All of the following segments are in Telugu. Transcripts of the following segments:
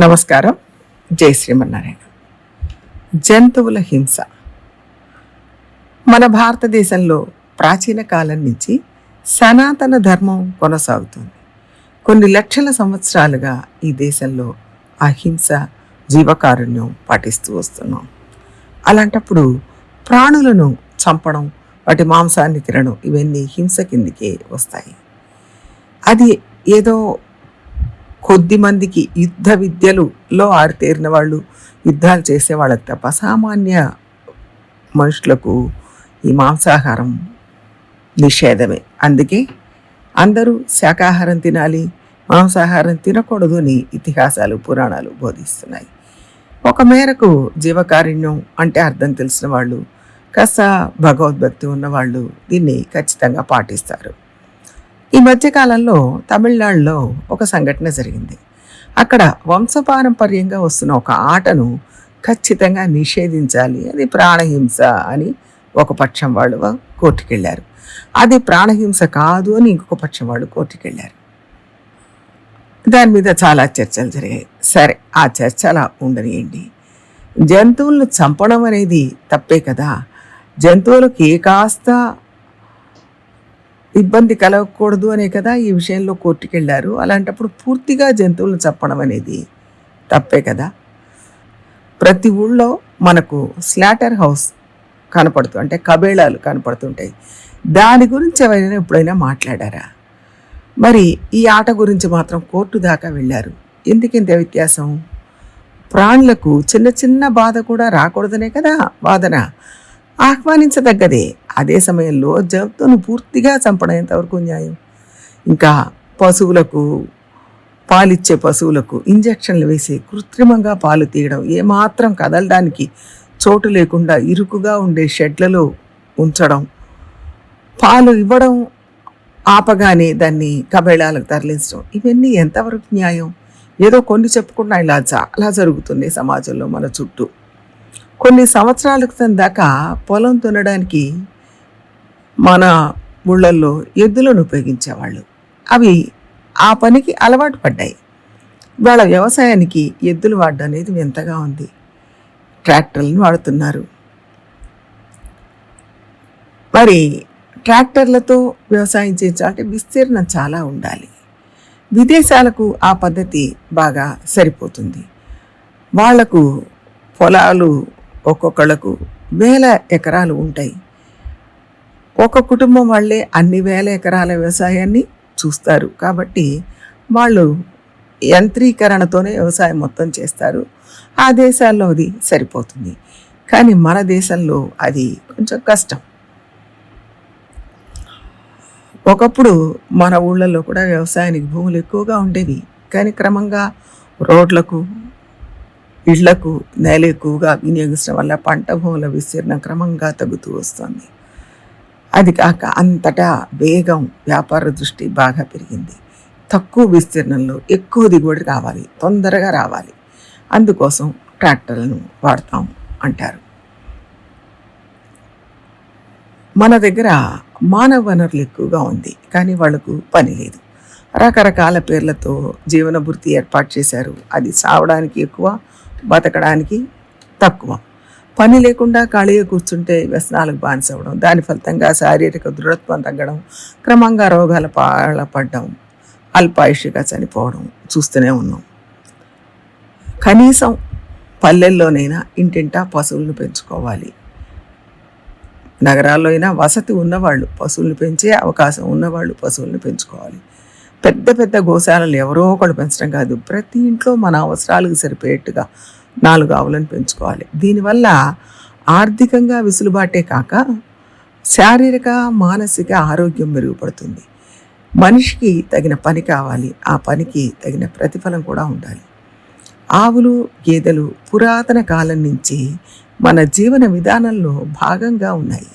నమస్కారం. జై శ్రీమన్నారాయణ. జంతువుల హింస మన భారతదేశంలో ప్రాచీన కాలం నుంచి సనాతన ధర్మం కొనసాగుతుంది. కొన్ని లక్షల సంవత్సరాలుగా ఈ దేశంలో అహింస, జీవకారుణ్యం పాటిస్తూ వస్తున్నాం. అలాంటప్పుడు ప్రాణులను చంపడం, వాటి మాంసాన్ని తినడం ఇవన్నీ హింస కిందికే వస్తాయి. అది ఏదో కొద్ది మందికి యుద్ధ విద్యలులో ఆరితేరిన వాళ్ళు, యుద్ధాలు చేసేవాళ్ళకి తప్ప సామాన్య మనుషులకు ఈ మాంసాహారం నిషేధమే. అందుకే అందరూ శాకాహారం తినాలి, మాంసాహారం తినకూడదు అని ఇతిహాసాలు, పురాణాలు బోధిస్తున్నాయి. ఒక మేరకు జీవకారుణ్యం అంటే అర్థం తెలిసిన వాళ్ళు, కాస్త భగవద్భక్తి ఉన్నవాళ్ళు దీన్ని ఖచ్చితంగా పాటిస్తారు. ఈ మధ్యకాలంలో తమిళనాడులో ఒక సంఘటన జరిగింది. అక్కడ వంశపారంపర్యంగా వస్తున్న ఒక ఆటను ఖచ్చితంగా నిషేధించాలి, అది ప్రాణహింస అని ఒక పక్షం వాళ్ళు కోర్టుకెళ్ళారు. అది ప్రాణహింస కాదు అని ఇంకొక పక్షం వాళ్ళు కోర్టుకెళ్ళారు. దాని మీద చాలా చర్చలు జరిగాయి. సరే, ఆ చర్చ అలా ఉండనియండి. జంతువులను చంపడం అనేది తప్పే కదా. జంతువులకు కాస్త ఇబ్బంది కలగకూడదు అనే కదా ఈ విషయంలో కోర్టుకెళ్ళారు. అలాంటప్పుడు పూర్తిగా జంతువులను చంపడం అనేది తప్పే కదా. ప్రతి ఊళ్ళో మనకు స్లాటర్ హౌస్ అంటే కబేళాలు కనపడుతుంటాయి. దాని గురించి ఎవరైనా ఎప్పుడైనా మాట్లాడారా? మరి ఈ ఆట గురించి మాత్రం కోర్టు దాకా వెళ్ళారు. ఎందుకింత వ్యత్యాసం? ప్రాణులకు చిన్న చిన్న బాధ కూడా రాకూడదనే కదా వాదన. ఆహ్వానించదగ్గదే. అదే సమయంలో జంతువును పూర్తిగా చంపడం ఎంతవరకు న్యాయం? ఇంకా పశువులకు, పాలిచ్చే పశువులకు ఇంజక్షన్లు వేసి కృత్రిమంగా పాలు తీయడం, ఏమాత్రం కదలడానికి చోటు లేకుండా ఇరుకుగా ఉండే షెడ్లలో ఉంచడం, పాలు ఇవ్వడం ఆపగానే దాన్ని కబేళాలకు తరలించడం, ఇవన్నీ ఎంతవరకు న్యాయం? ఏదో కొన్ని చెప్పుకున్నా ఇలా చాలా జరుగుతుంది సమాజంలో మన చుట్టూ. కొన్ని సంవత్సరాల క్రితం దాకా పొలం దున్నడానికి మన ఊళ్ళల్లో ఎద్దులను ఉపయోగించేవాళ్ళు. అవి ఆ పనికి అలవాటు పడ్డాయి. వాళ్ళ వ్యవసాయానికి ఎద్దులు వాడడం అనేది వింతగా ఉంది. ట్రాక్టర్లను వాడుతున్నారు. మరి ట్రాక్టర్లతో వ్యవసాయం చేయాలంటే విస్తీర్ణం చాలా ఉండాలి. విదేశాలకు ఆ పద్ధతి బాగా సరిపోతుంది. వాళ్లకు పొలాలు ఒక్కొక్కళ్ళకు వేల ఎకరాలు ఉంటాయి. ఒక కుటుంబం వాళ్ళే అన్ని వేల ఎకరాల వ్యవసాయాన్ని చూస్తారు. కాబట్టి వాళ్ళు యంత్రీకరణతోనే వ్యవసాయం మొత్తం చేస్తారు. ఆ దేశాల్లో అది సరిపోతుంది. కానీ మన దేశంలో అది కొంచెం కష్టం. ఒకప్పుడు మన ఊళ్ళల్లో కూడా వ్యవసాయానికి భూములు ఎక్కువగా ఉండేవి. కానీ క్రమంగా రోడ్లకు, ఇళ్లకు నేల ఎక్కువగా వినియోగించడం వల్ల పంట భూముల విస్తీర్ణం క్రమంగా తగ్గుతూ వస్తుంది. అది కాక అంతటా వేగం, వ్యాపార దృష్టి బాగా పెరిగింది. తక్కువ విస్తీర్ణంలో ఎక్కువ దిగుబడి రావాలి, తొందరగా రావాలి. అందుకోసం ట్రాక్టర్లను వాడతాం అంటారు. మన దగ్గర మానవ వనరులు ఎక్కువగా ఉంది, కానీ వాళ్లకు పని లేదు. రకరకాల పేర్లతో జీవన భృతి ఏర్పాటు చేశారు. అది సావడానికి ఎక్కువ, బతకడానికి తక్కువ. పని లేకుండా ఖాళీగా కూర్చుంటే వ్యసనాలకు బానిసవడం, దాని ఫలితంగా శారీరక దృఢత్వం తగ్గడం, క్రమంగా రోగాల పాలపడడం, అల్పాయుష్గా చనిపోవడం చూస్తూనే ఉన్నాం. కనీసం పల్లెల్లోనైనా ఇంటింటా పశువులను పెంచుకోవాలి. నగరాల్లో అయినా వసతి ఉన్నవాళ్ళు, పశువులను పెంచే అవకాశం ఉన్నవాళ్ళు పశువులను పెంచుకోవాలి. పెద్ద పెద్ద గోశాలలు ఎవరో ఒకళ్ళు పెంచడం కాదు, ప్రతి ఇంట్లో మన అవసరాలకు సరిపోయేట్టుగా 4 ఆవులను పెంచుకోవాలి. దీనివల్ల ఆర్థికంగా విసులుబాటే కాక శారీరక, మానసిక ఆరోగ్యం మెరుగుపడుతుంది. మనిషికి తగిన పని కావాలి, ఆ పనికి తగిన ప్రతిఫలం కూడా ఉండాలి. ఆవులు, గేదెలు పురాతన కాలం నుంచి మన జీవన విధానంలో భాగంగా ఉన్నాయి.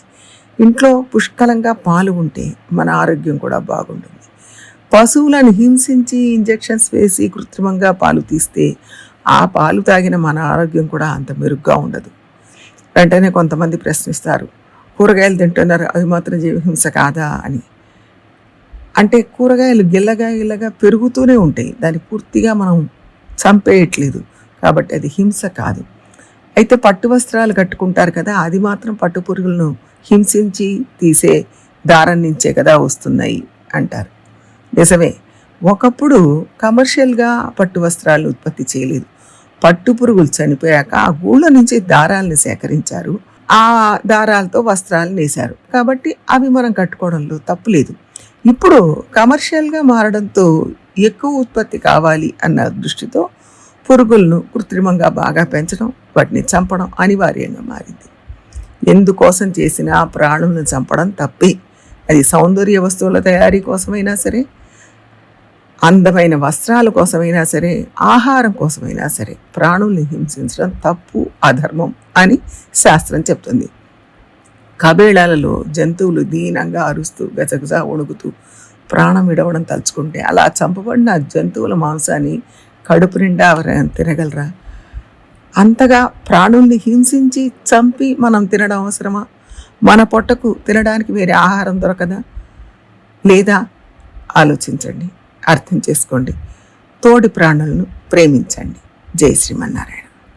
ఇంట్లో పుష్కలంగా పాలు ఉంటే మన ఆరోగ్యం కూడా బాగుంటుంది. పశువులను హింసించి ఇంజెక్షన్స్ వేసి కృత్రిమంగా పాలు తీస్తే ఆ పాలు తాగిన మన ఆరోగ్యం కూడా అంత మెరుగ్గా ఉండదు. వెంటనే కొంతమంది ప్రశ్నిస్తారు, కూరగాయలు తింటున్నారు, అవి మాత్రం జీవహింస కాదా అని. అంటే కూరగాయలు గిల్లగా పెరుగుతూనే ఉంటాయి, దాన్ని పూర్తిగా మనం చంపేయట్లేదు, కాబట్టి అది హింస కాదు. అయితే పట్టు వస్త్రాలు కట్టుకుంటారు కదా, అది మాత్రం పట్టు పురుగులను హింసించి తీసే దారం నుంచే కదా వస్తున్నాయి అంటారు. నిజమే, ఒకప్పుడు కమర్షియల్గా పట్టు వస్త్రాలు ఉత్పత్తి చేయలేదు. పట్టు పురుగులు చనిపోయాక ఆ గూళ్ళ నుంచి దారాలను సేకరించారు, ఆ దారాలతో వస్త్రాలు నేశారు, కాబట్టి అవి మనం కట్టుకోవడంలో తప్పు లేదు. ఇప్పుడు కమర్షియల్గా మారడంతో ఎక్కువ ఉత్పత్తి కావాలి అన్న దృష్టితో పురుగులను కృత్రిమంగా బాగా పెంచడం, వాటిని చంపడం అనివార్యంగా మారింది. ఎందుకోసం చేసినా ప్రాణులను చంపడం తప్పే. అది సౌందర్య వస్తువుల తయారీ కోసమైనా సరే, అందమైన వస్త్రాల కోసమైనా సరే, ఆహారం కోసమైనా సరే ప్రాణుల్ని హింసించడం తప్పు, అధర్మం అని శాస్త్రం చెప్తుంది. కబేళాలలో జంతువులు దీనంగా అరుస్తూ గజగజ వణుకుతూ ప్రాణం విడవడం తలుచుకుంటే అలా చంపబడిన జంతువుల మాంసాన్ని కడుపు నిండా ఎవరైనా తినగలరా? అంతగా ప్రాణుల్ని హింసించి చంపి మనం తినడం అవసరమా? మన పొట్టకు తినడానికి వేరే ఆహారం దొరకదా? లేదా? ఆలోచించండి, అర్థం చేసుకోండి, తోడి ప్రాణులను ప్రేమించండి. జై శ్రీమన్నారాయణ.